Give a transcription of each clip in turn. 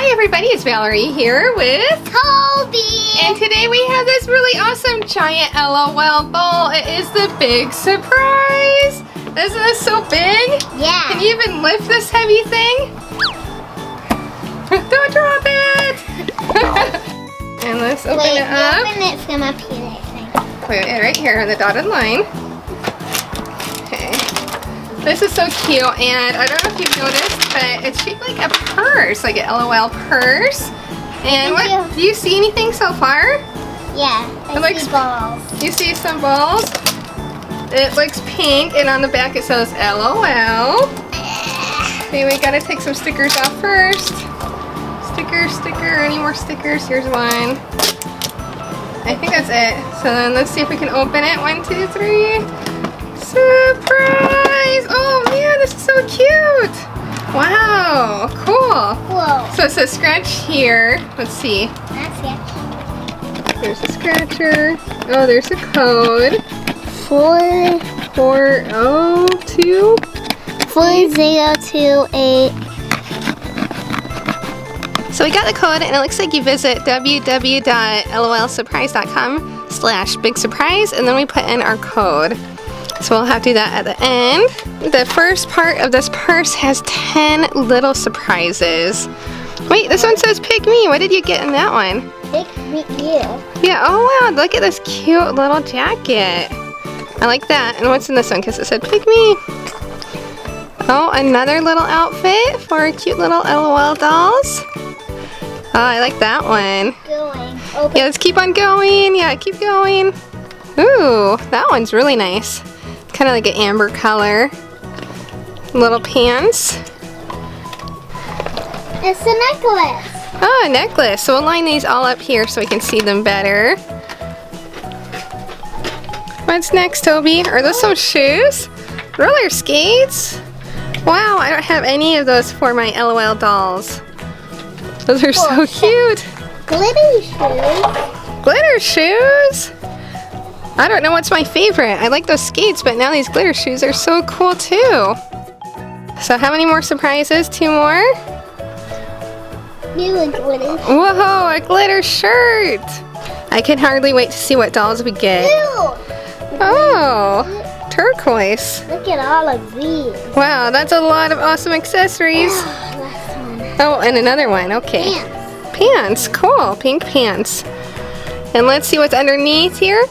Hi everybody, it's Valerie here with Toby. And today we have this really awesome giant L.O.L ball. It is the Big Surprise. Isn't this so big? Yeah. Can you even lift this heavy thing? Don't drop it! And let's open it up. Open it from up here, I think. Put it right here on the dotted line. Okay. This is so cute, and I don't know if you've noticed, but it's shaped like a purse, like an L.O.L purse. And what? Do you see anything so far? Yeah, I see balls. You see some balls? It looks pink, and on the back it says L.O.L. Okay, we gotta take some stickers off first. Sticker, any more stickers? Here's one. I think that's it. So then let's see if we can open it. 1, 2, 3. Surprise! Oh man, this is so cute! Wow, cool. Whoa. So it says scratch here. Let's see. That's it. There's a scratcher. Oh, there's a code. 402 4028. So we got the code, and it looks like you visit www.lolsurprise.com/big surprise, and then we put in our code. So we'll have to do that at the end. The first part of this purse has 10 little surprises. Wait, this one says pick me. What did you get in that one? Pick me, you. Yeah, oh wow, look at this cute little jacket. I like that. And what's in this one? Because it said pick me. Oh, another little outfit for cute little L.O.L dolls. Oh, I like that one. Going. Open. Yeah, let's keep on going. Yeah, keep going. Ooh, that one's really nice. Kind of like an amber color. Little pants. It's a necklace. Oh, a necklace. So we'll line these all up here so we can see them better. What's next, Toby? Are those some shoes? Roller skates? Wow, I don't have any of those for my L.O.L dolls. Those are so cute. Glitter shoes. Glitter shoes? I don't know what's my favorite. I like those skates, but now these glitter shoes are so cool too. So how many more surprises? 2 more? New and glitter. Whoa, a glitter shirt. I can hardly wait to see what dolls we get. Blue. Oh, turquoise. Look at all of these. Wow, that's a lot of awesome accessories. Last one. Oh, and another one. Okay. Pants. Pants. Cool. Pink pants. And let's see what's underneath here.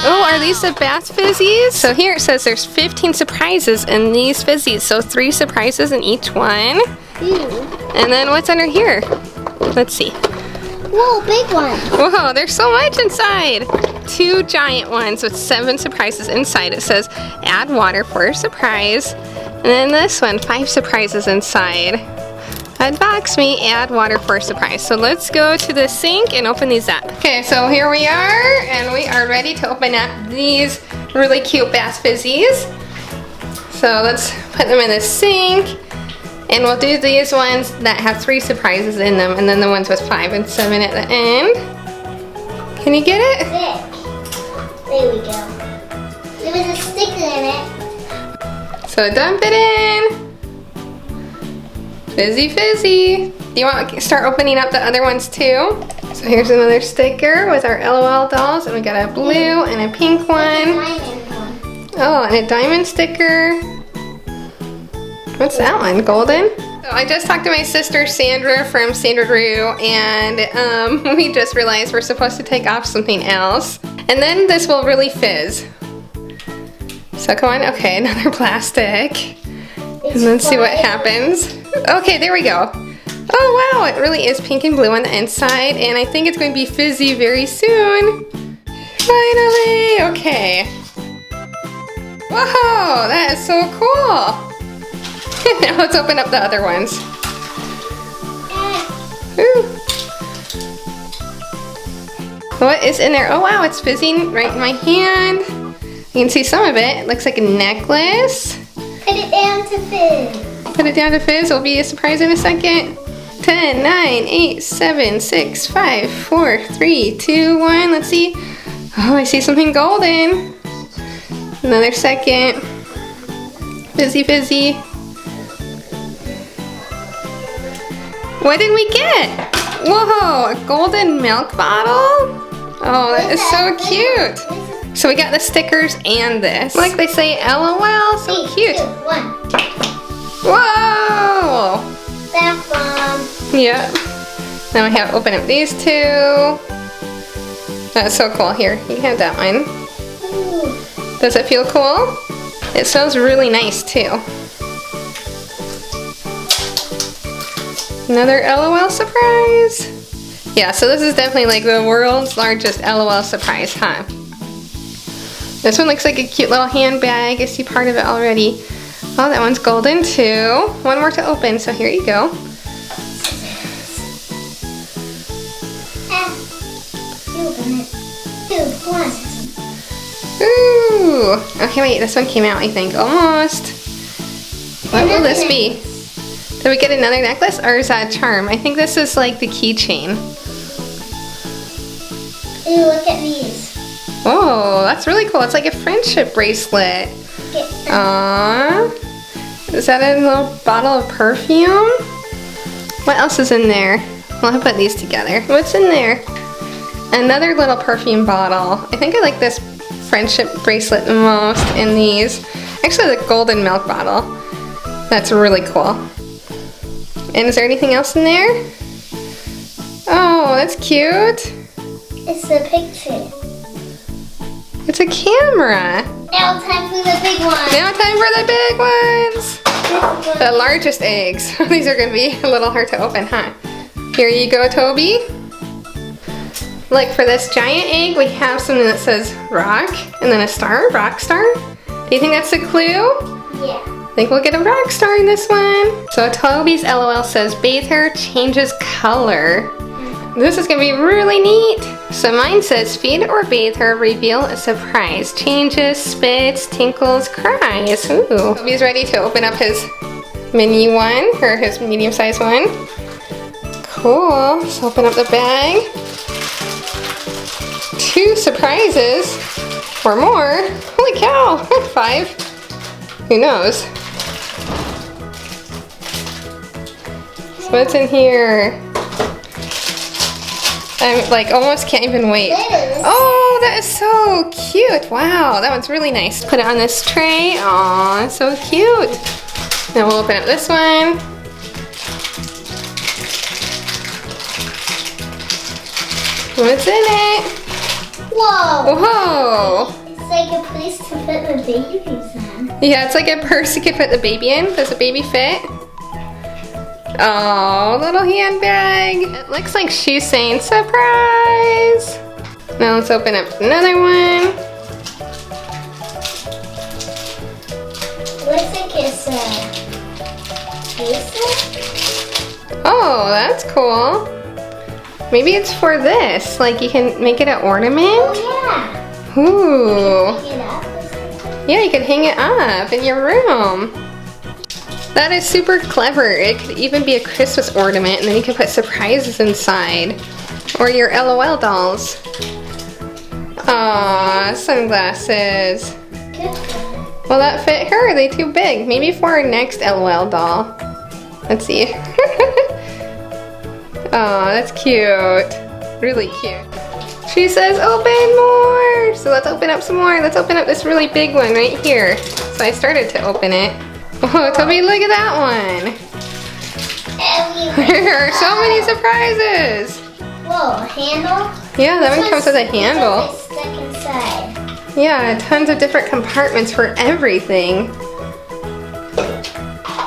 Oh, are these the bath fizzies? So here it says there's 15 surprises in these fizzies. So 3 surprises in each one. And then what's under here? Let's see. Whoa, big one. Whoa, there's so much inside. 2 giant ones with 7 surprises inside. It says add water for a surprise. And then this one, 5 surprises inside. Unbox me, add water for a surprise. So let's go to the sink and open these up. Okay, so here we are, and we are ready to open up these really cute bath fizzies. So let's put them in the sink, and we'll do these ones that have 3 surprises in them, and then the ones with 5 and 7 at the end. Can you get it? There we go. There was a sticker in it. So dump it in. Fizzy, fizzy. Do you want to start opening up the other ones too? So here's another sticker with our L.O.L dolls, and we got a blue and a pink one. Oh, and a diamond sticker. What's that one? Golden? So I just talked to my sister Sandra from Sandra Rue, and we just realized we're supposed to take off something else. And then this will really fizz. So come on, okay, another plastic. And let's see what happens. Okay, there we go. Oh wow, it really is pink and blue on the inside, and I think it's going to be fizzy very soon. Finally, okay. Whoa, that is so cool. Now let's open up the other ones. Ooh. What is in there? Oh wow, it's fizzing right in my hand. You can see some of it. It looks like a necklace. Put it down to fizz. Put it down to fizz. It'll be a surprise in a second. 10, 9, 8, 7, 6, 5, 4, 3, 2, 1. Let's see. Oh, I see something golden. Another second. Fizzy, fizzy. What did we get? Whoa, a golden milk bottle? Oh, that is so cute. So we got the stickers and this. Like they say, LOL, so cute. 3, 2, 1. Whoa! Bath bomb. Yep. Now we have to open up these two. That's so cool. Here, you can have that one. Ooh. Does it feel cool? It smells really nice too. Another LOL surprise. Yeah, so this is definitely like the world's largest LOL surprise, huh? This one looks like a cute little handbag. I see part of it already. Oh, that one's golden too. One more to open, so here you go. You open it. 2, 1. Ooh. Okay, wait, this one came out, I think. Almost. What will this be? Did we get another necklace or is that a charm? I think this is like the keychain. Ooh, look at these. Oh, that's really cool. It's like a friendship bracelet. Aww. Is that a little bottle of perfume? What else is in there? Well, I'll put these together. What's in there? Another little perfume bottle. I think I like this friendship bracelet the most in these. Actually, the golden milk bottle. That's really cool. And is there anything else in there? Oh, that's cute. It's a picture. It's a camera. Now time for the big one. Now time for the big ones. The largest eggs. These are going to be a little hard to open, huh? Here you go, Toby. Like for this giant egg, we have something that says rock and then a star, rock star. Do you think that's a clue? Yeah. I think we'll get a rock star in this one. So Toby's LOL says bathe her changes color. This is gonna be really neat. So mine says feed or bathe her, reveal a surprise. Changes, spits, tinkles, cries. Ooh. Toby's ready to open up his mini one, or his medium-sized one. Cool, let's open up the bag. 2 surprises, or more. Holy cow, 5. Who knows? So what's in here? I like almost can't even wait. Oh, that is so cute. Wow, that one's really nice. Put it on this tray. Aw, so cute. Now we'll open up this one. What's in it? Whoa. Whoa. It's like a place to put the babies in. Yeah, it's like a purse you could put the baby in. Does the baby fit? Oh, little handbag. It looks like she's saying surprise. Now let's open up another one. Looks like it's a bracelet. Oh, that's cool. Maybe it's for this. Like you can make it an ornament. Oh yeah. Ooh. Pick it up or something. Yeah, you could hang it up in your room. That is super clever. It could even be a Christmas ornament and then you could put surprises inside. Or your LOL dolls. Aww, sunglasses. Good one. Will that fit her? Are they too big? Maybe for our next LOL doll. Let's see. Aw, that's cute. Really cute. She says open more! So let's open up some more. Let's open up this really big one right here. So I started to open it. Oh, Toby, look at that one. There are so many surprises. Whoa, a handle? Yeah, that one comes with a handle. Stuck inside. Yeah, tons of different compartments for everything.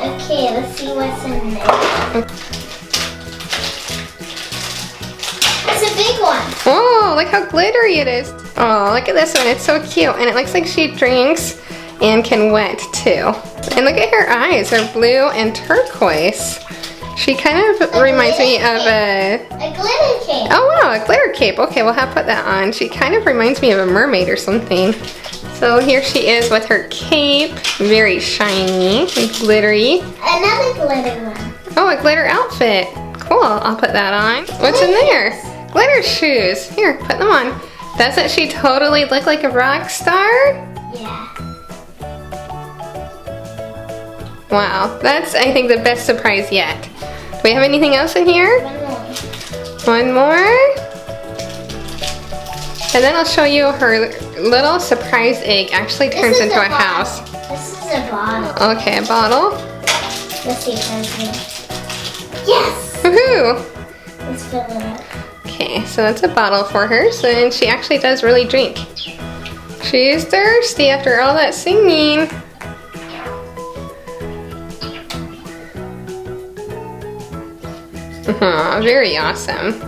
Okay, let's see what's in there. It's a big one. Oh, look how glittery it is. Oh, look at this one. It's so cute. And it looks like she drinks and can wet too. And look at her eyes. They're blue and turquoise. She kind of reminds me of a glitter cape. Oh wow, a glitter cape. Okay, we'll have to put that on. She kind of reminds me of a mermaid or something. So here she is with her cape. Very shiny and glittery. Another glitter one. Oh, a glitter outfit. Cool, I'll put that on. What's in there? Glitter shoes. Here, put them on. Doesn't she totally look like a rock star? Yeah. Wow, that's I think the best surprise yet. we have anything else in here? One more. One more. And then I'll show you her little surprise egg actually turns into a house. This is a bottle. Okay, a bottle. Let's see if that's it. Yes! Woohoo! Let's fill it up. Okay, so that's a bottle for her, so then she actually does really drink. She's thirsty after all that singing. Very awesome.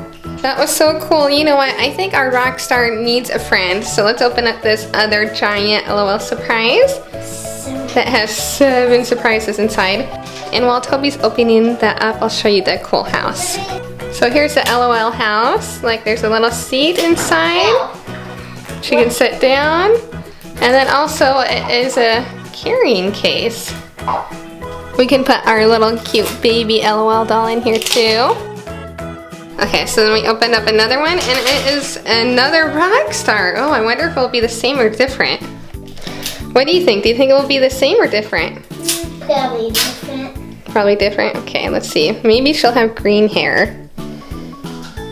That was so cool. You know what? I think our rock star needs a friend. So let's open up this other giant LOL surprise that has 7 surprises inside. And while Toby's opening that up, I'll show you the cool house. So here's the LOL house. Like there's a little seat inside. She can sit down. And then also it is a carrying case. We can put our little cute baby LOL doll in here too. Okay, so then we opened up another one and it is another rock star. Oh, I wonder if it'll be the same or different. What do you think? Do you think it will be the same or different? Probably different. Probably different? Okay, let's see. Maybe she'll have green hair.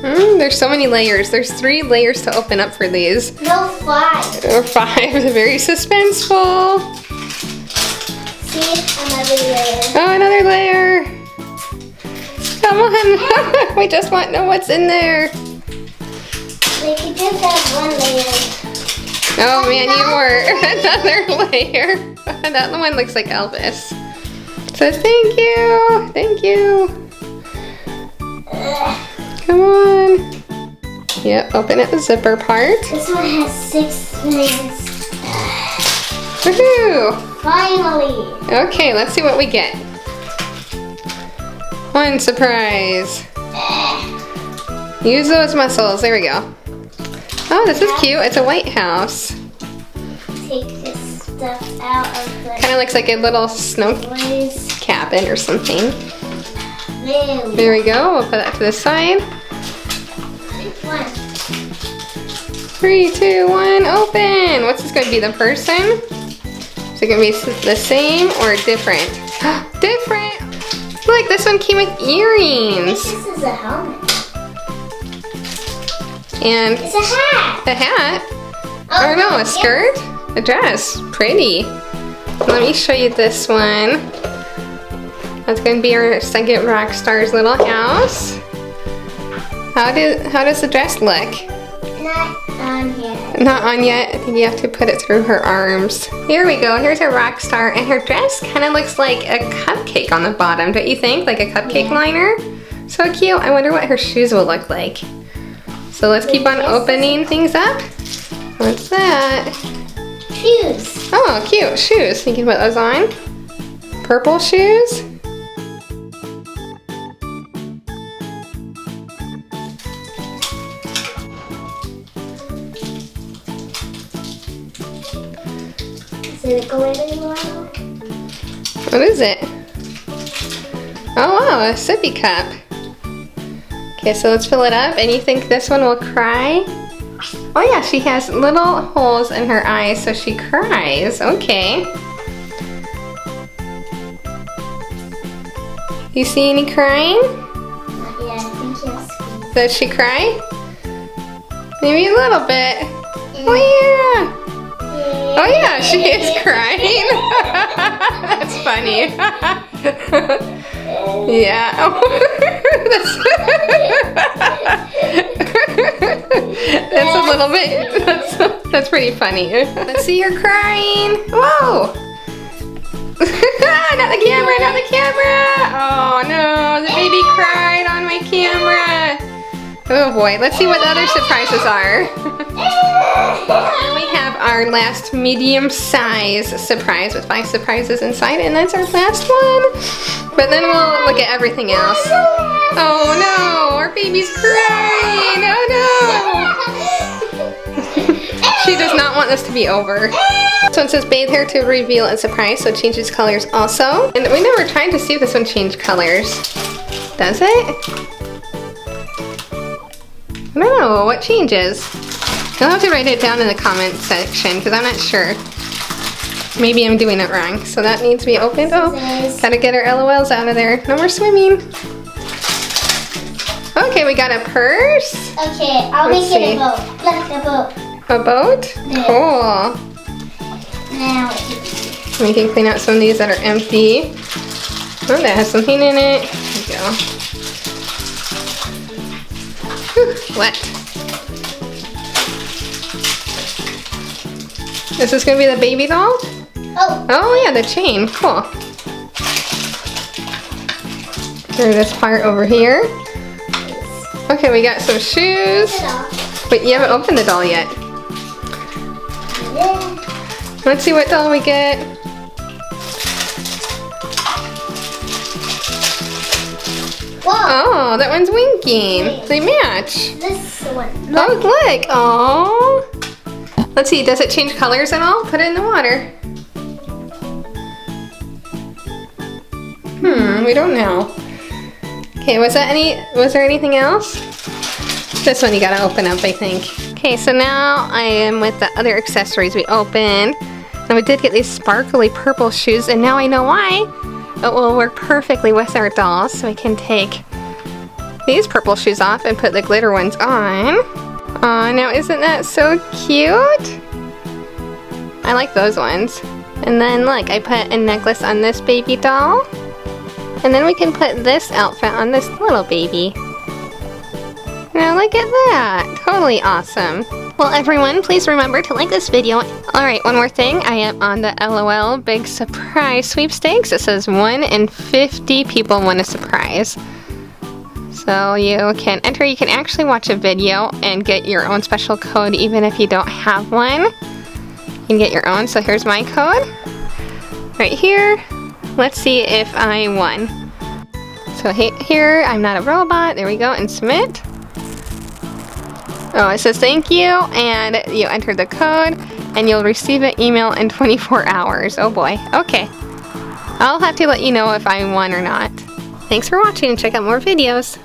There's so many layers. There's 3 layers to open up for these. No, 5. Or 5. Very suspenseful. See, another layer. Oh, another layer. Come on. We just want to know what's in there. They could just have 1 layer. Oh man, you were another layer. That one looks like Elvis. Says thank you. Thank you. Come on. Yep, open up the zipper part. This one has 6 things. Woohoo! Finally. Okay, let's see what we get. 1 surprise. Use those muscles. There we go. Oh, this is cute. It's a White House. Take this stuff out of the Kind of looks like a little snow place. cabin or something. There There we go. We'll put that to the side. 1. 3, 2, 1, open. What's this going to be? The person? Is it going to be the same or different? Different. Look, this one came with I think earrings. this is a helmet. And It's a hat. the hat. Oh, Or no, a skirt? A dress. Pretty. Let me show you this one. That's going to be our second rock star's little house. How does the dress look? Not on yet. Not on yet. I think you have to put it through her arms. Here we go. Here's our rock star, and her dress kind of looks like a cupcake on the bottom, don't you think? Like a cupcake liner? So cute. I wonder what her shoes will look like. So let's keep on opening things up. What's that? Shoes. Oh, cute. Shoes. You can put those on. Purple shoes. Is it going anywhere? What is it? Oh wow, a sippy cup. Okay, so let's fill it up. And you think this one will cry? Oh yeah, she has little holes in her eyes, so she cries. Okay. You see any crying? Not yet. I think yes. Does she cry? Maybe a little bit. Oh yeah. Oh yeah, she is crying. That's funny. Yeah. That's a little bit. That's pretty funny. Let's see her crying. Whoa. Not the camera, not the camera. Oh no, the baby cried on my camera. Oh boy, let's see what the other surprises are. And we have our last medium size surprise with 5 surprises inside, and that's our last one. But then we'll look at everything else. Oh no, our baby's crying. Oh no. She does not want this to be over. So it says bathe her to reveal a surprise, so it changes colors also. And we never tried to see if this one changed colors. Does it? I don't know, what changes? You'll have to write it down in the comment section because I'm not sure. Maybe I'm doing it wrong. So that needs to be opened. Oh, gotta get our LOLs out of there. No more swimming. Okay, we got a purse. Okay, I'll Let's make it see. a boat. Look, a boat. A boat? Yeah. Cool. Now, We can clean out some of these that are empty. Oh, that has something in it. There we go. Whew, wet. This is gonna be the baby doll? Oh yeah, the chain. Cool. Throw this part over here. Okay, we got some shoes. Wait, you haven't opened the doll yet. Let's see what doll we get. Whoa. Oh, that one's winking. They match. This one. Oh, look. Oh. Let's see, does it change colors at all? Put it in the water. We don't know. Okay, was there anything else? This one you gotta open up, I think. Okay, so now I am with the other accessories we opened. And we did get these sparkly purple shoes, and now I know why. It will work perfectly with our dolls, so we can take these purple shoes off and put the glitter ones on. Aw, now isn't that so cute? I like those ones. And then look, I put a necklace on this baby doll. And then we can put this outfit on this little baby. Now look at that! Totally awesome. Well everyone, please remember to like this video. Alright, one more thing. I am on the L.O.L. Big Surprise Sweepstakes. It says 1 in 50 people win a surprise. So you can enter, you can actually watch a video and get your own special code even if you don't have one. You can get your own, so here's my code. Right here. Let's see if I won. So here, I'm not a robot. There we go, and submit. Oh, it says thank you, and you enter the code, and you'll receive an email in 24 hours. Oh boy, okay. I'll have to let you know if I won or not. Thanks for watching, and check out more videos.